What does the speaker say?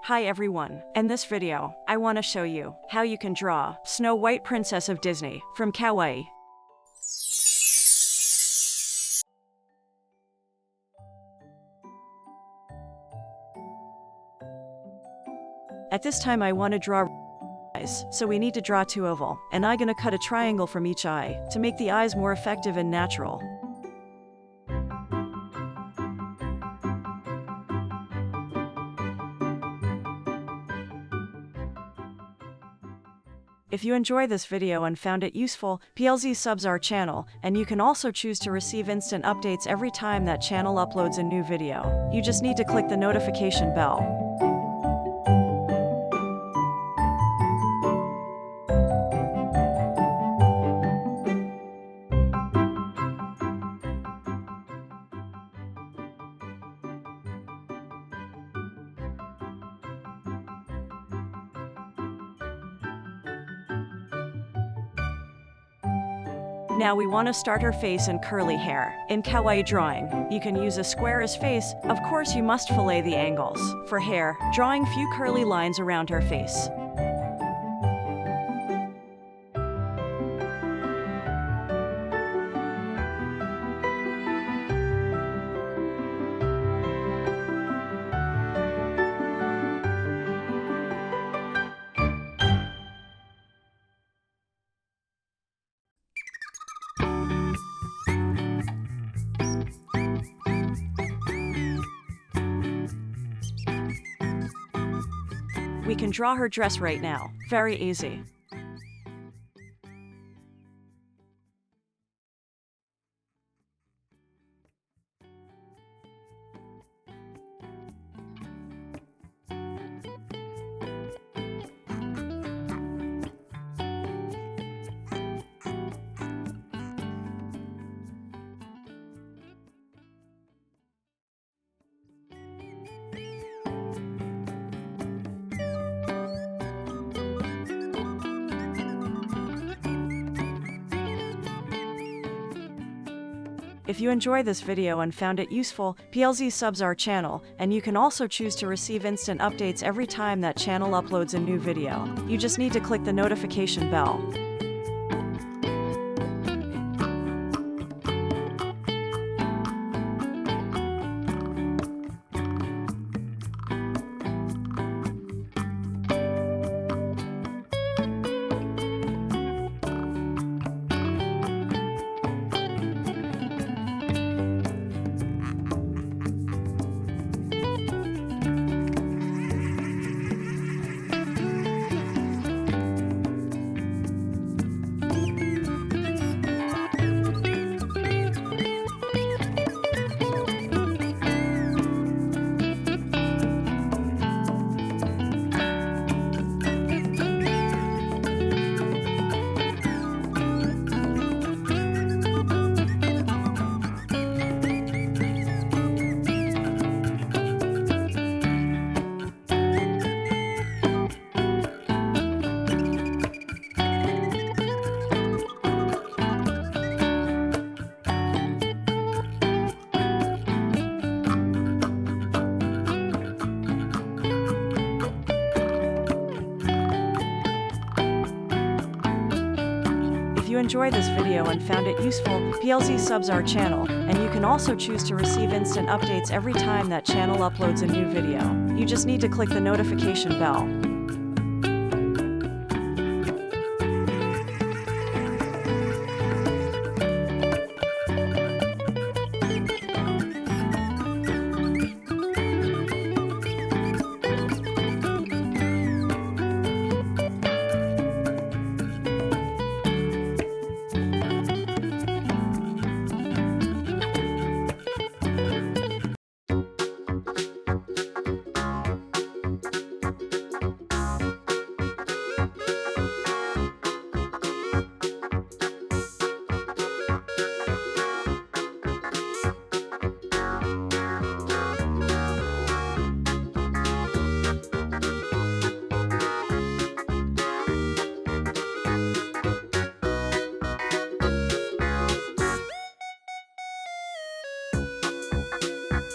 Hi everyone, in this video, I want to show you how you can draw Snow White Princess of Disney from Kawaii. At this time I want to draw eyes, so we need to draw two oval, and I'm gonna cut a triangle from each eye to make the eyes more effective and natural. If you enjoy this video and found it useful, PLZ subs our channel, and you can also choose to receive instant updates every time that channel uploads a new video. You just need to click the notification bell. Now we want to start her face and curly hair. In Kawaii drawing, you can use a square as face. Of course you must fillet the angles. For hair, drawing few curly lines around her face. We can draw her dress right now. Very easy. If you enjoy this video and found it useful, PLZ subs our channel, and you can also choose to receive instant updates every time that channel uploads a new video. You just need to click the notification bell. If you enjoy this video and found it useful, PLZ subs our channel, and you can also choose to receive instant updates every time that channel uploads a new video. You just need to click the notification bell.